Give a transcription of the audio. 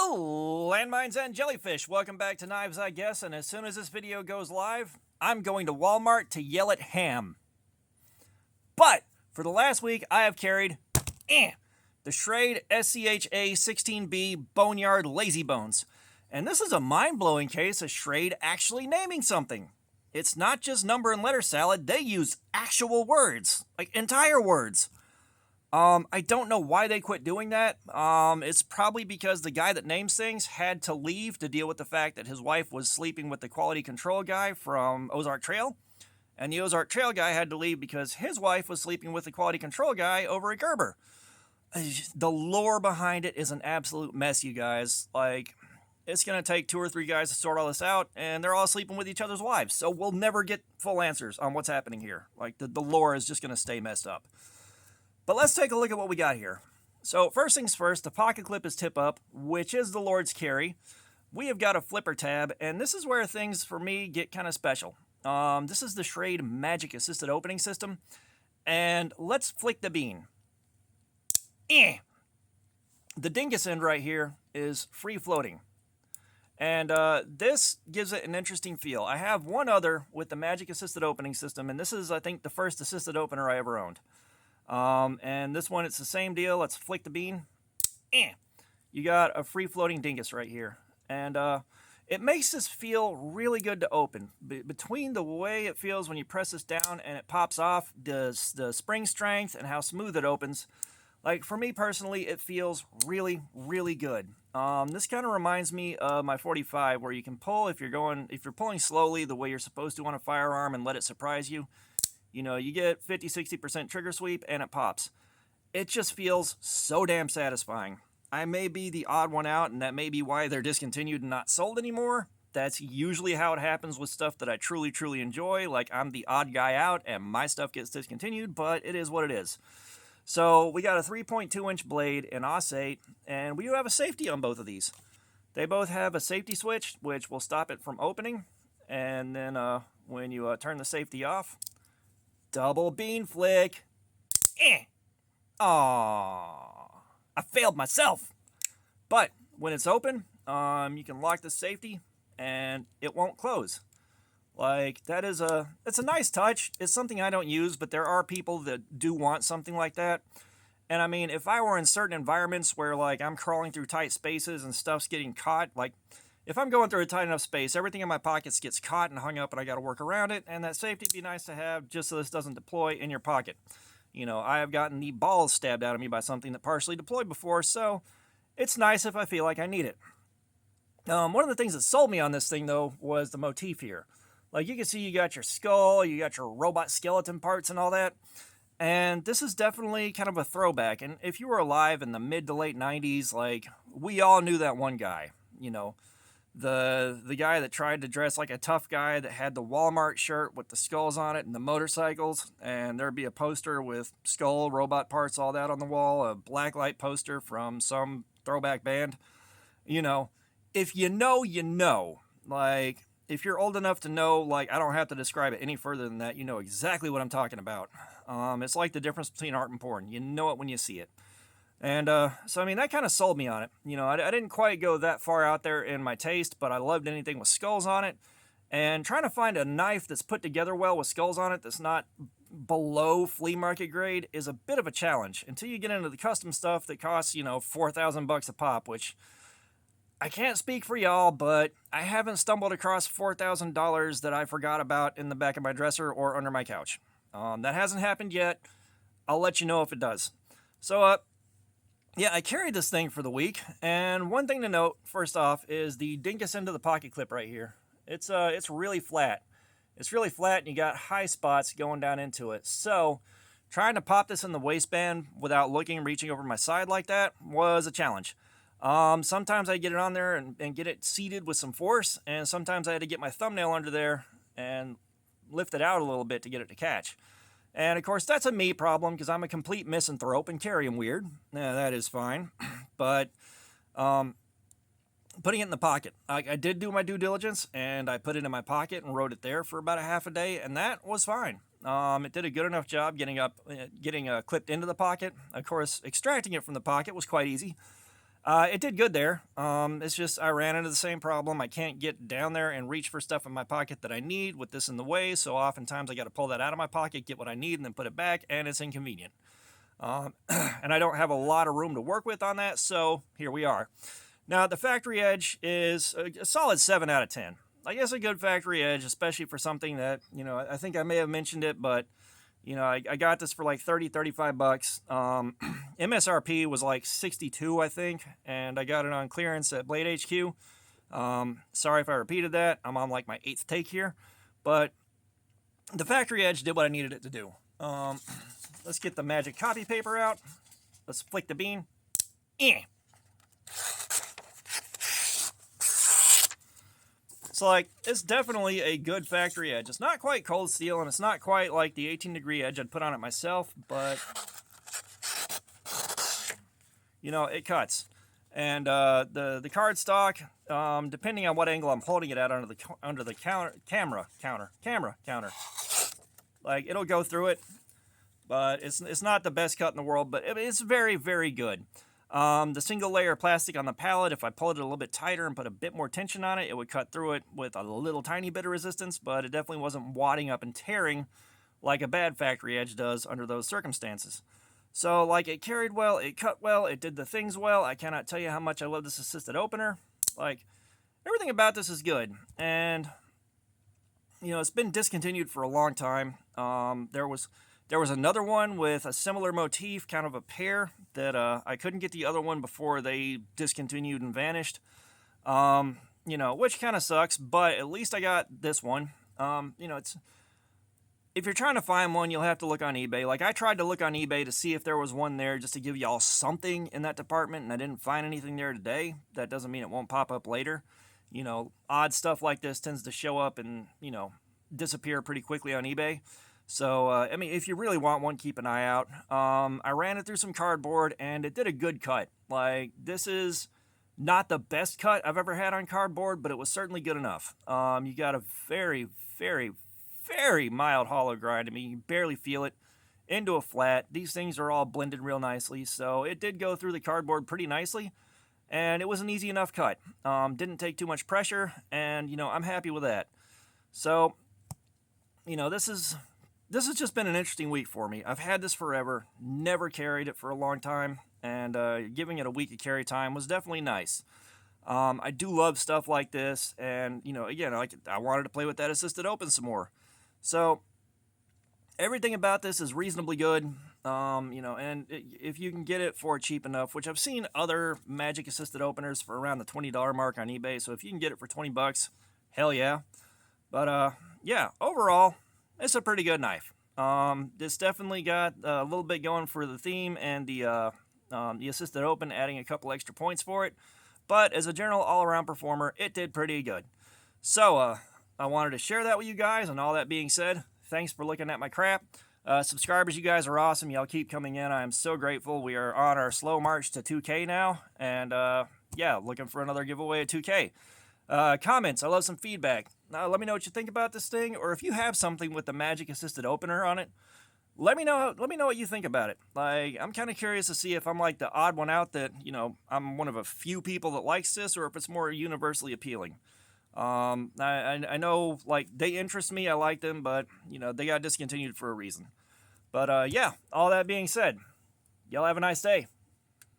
Hello, landmines and jellyfish. Welcome back to Knives, I guess. And as soon as this video goes live, I'm going to Walmart to yell at ham. But for the last week, I have carried the Schrade SCHA 16B Boneyard Lazy Bones. And this is a mind-blowing case of Schrade actually naming something. It's not just number and letter salad. They use actual words, like entire words. I don't know why they quit doing that. It's probably because the guy that names things had to leave to deal with the fact that his wife was sleeping with the quality control guy from Ozark Trail. And the Ozark Trail guy had to leave because his wife was sleeping with the quality control guy over at Gerber. The lore behind it is an absolute mess, you guys. Like, it's going to take 2 or 3 guys to sort all this out, and they're all sleeping with each other's wives. So we'll never get full answers on what's happening here. Like, the lore is just going to stay messed up. But let's take a look at what we got here. So first things first, the pocket clip is tip up, which is the Lord's carry. We have got a flipper tab, and this is where things for me get kind of special. This is the Schrade Magic Assisted Opening System, and let's flick the bean. The dingus end right here is free floating, and this gives it an interesting feel. I have one other with the Magic Assisted Opening System, and this is, I think, the first assisted opener I ever owned. And this one, it's the same deal. Let's flick the bean. You got a free floating dingus right here. And it makes this feel really good to open. Between the way it feels when you press this down and it pops off, the spring strength and how smooth it opens, like for me personally, it feels really, really good. This kind of reminds me of my 45, where you can pull if you're pulling slowly the way you're supposed to on a firearm and let it surprise you. You know, you get 50-60% trigger sweep and it pops. It just feels so damn satisfying. I may be the odd one out, and that may be why they're discontinued and not sold anymore. That's usually how it happens with stuff that I truly, truly enjoy. Like, I'm the odd guy out and my stuff gets discontinued, but it is what it is. So we got a 3.2-inch blade in AUS-8, and we do have a safety on both of these. They both have a safety switch, which will stop it from opening. And then when you turn the safety off, double bean flick. Aww. I failed myself. But when it's open, you can lock the safety and it won't close. Like, it's a nice touch. It's something I don't use, but there are people that do want something like that. And I mean, if I were in certain environments where, like, I'm crawling through tight spaces and stuff's getting caught, like, if I'm going through a tight enough space, everything in my pockets gets caught and hung up, and I got to work around it, and that safety would be nice to have just so this doesn't deploy in your pocket. You know, I have gotten the balls stabbed out of me by something that partially deployed before, so it's nice if I feel like I need it. One of the things that sold me on this thing, though, was the motif here. Like, you can see you got your skull, you got your robot skeleton parts and all that, and this is definitely kind of a throwback. And if you were alive in the mid to late 90s, like, we all knew that one guy, you know. The guy that tried to dress like a tough guy that had the Walmart shirt with the skulls on it and the motorcycles, and there'd be a poster with skull, robot parts, all that on the wall, a blacklight poster from some throwback band. You know, if you know, you know. Like, if you're old enough to know, like, I don't have to describe it any further than that. You know exactly what I'm talking about. It's like the difference between art and porn. You know it when you see it. And so, I mean, that kind of sold me on it. You know, I didn't quite go that far out there in my taste, but I loved anything with skulls on it. And trying to find a knife that's put together well with skulls on it that's not below flea market grade is a bit of a challenge until you get into the custom stuff that costs, you know, $4,000 a pop, which I can't speak for y'all, but I haven't stumbled across $4,000 that I forgot about in the back of my dresser or under my couch. That hasn't happened yet. I'll let you know if it does. So, yeah, I carried this thing for the week, and one thing to note, first off, is the dingus end of the pocket clip right here. It's really flat. It's really flat, and you got high spots going down into it. So, trying to pop this in the waistband without reaching over my side like that was a challenge. Sometimes I get it on there and get it seated with some force, and sometimes I had to get my thumbnail under there and lift it out a little bit to get it to catch. And, of course, that's a me problem because I'm a complete misanthrope and carry them weird. Yeah, that is fine. But putting it in the pocket. I did do my due diligence, and I put it in my pocket and rode it there for about a half a day, and that was fine. It did a good enough job getting clipped into the pocket. Of course, extracting it from the pocket was quite easy. It did good there. It's just I ran into the same problem. I can't get down there and reach for stuff in my pocket that I need with this in the way, so oftentimes I got to pull that out of my pocket, get what I need, and then put it back, and it's inconvenient. And I don't have a lot of room to work with on that, so here we are. Now, the factory edge is a solid 7 out of 10. I guess a good factory edge, especially for something that, I think I may have mentioned it, but I got this for like 30, 35 bucks. MSRP was like 62, I think, and I got it on clearance at Blade HQ. Sorry if I repeated that. I'm on like my 8th take here, but the factory edge did what I needed it to do. Let's get the magic copy paper out. Let's flick the bean. So, like, it's definitely a good factory edge. It's not quite cold steel, and it's not quite like the 18-degree edge I'd put on it myself, but, it cuts. And the cardstock, depending on what angle I'm holding it at under the camera counter, like, it'll go through it, but it's not the best cut in the world, but it's very, very good. The single layer plastic on the pallet, if I pulled it a little bit tighter and put a bit more tension on it, it would cut through it with a little tiny bit of resistance, but it definitely wasn't wadding up and tearing like a bad factory edge does under those circumstances. So, like, it carried well, it cut well, it did the things well. I cannot tell you how much I love this assisted opener. Like, everything about this is good. And, it's been discontinued for a long time. There was another one with a similar motif, kind of a pair, that I couldn't get the other one before they discontinued and vanished. Which kind of sucks, but at least I got this one. If you're trying to find one, you'll have to look on eBay. Like, I tried to look on eBay to see if there was one there just to give y'all something in that department, and I didn't find anything there today. That doesn't mean it won't pop up later. Odd stuff like this tends to show up and, disappear pretty quickly on eBay. So, if you really want one, keep an eye out. I ran it through some cardboard, and it did a good cut. Like, this is not the best cut I've ever had on cardboard, but it was certainly good enough. You got a very, very, very mild hollow grind. You can barely feel it into a flat. These things are all blended real nicely, so it did go through the cardboard pretty nicely, and it was an easy enough cut. Didn't take too much pressure, and, I'm happy with that. So, this has just been an interesting week for me. I've had this forever, never carried it for a long time, and giving it a week of carry time was definitely nice. I do love stuff like this, and, again, I wanted to play with that assisted open some more. So, everything about this is reasonably good, and if you can get it for cheap enough, which I've seen other Magic assisted openers for around the $20 mark on eBay, so if you can get it for 20 bucks, hell yeah. But, yeah, overall, it's a pretty good knife. This definitely got a little bit going for the theme and the assisted open, adding a couple extra points for it. But as a general all-around performer, it did pretty good. So, I wanted to share that with you guys, and all that being said, thanks for looking at my crap. Subscribers, you guys are awesome. Y'all keep coming in. I am so grateful. We are on our slow march to 2K now, and yeah, looking for another giveaway at 2K. Comments, I love some feedback. Let me know what you think about this thing, or if you have something with the Magic assisted opener on it, let me know what you think about it. Like, I'm kind of curious to see if I'm like the odd one out that, I'm one of a few people that likes this, or if it's more universally appealing. I know, like, they interest me, I like them, but, they got discontinued for a reason. But, yeah, all that being said, y'all have a nice day.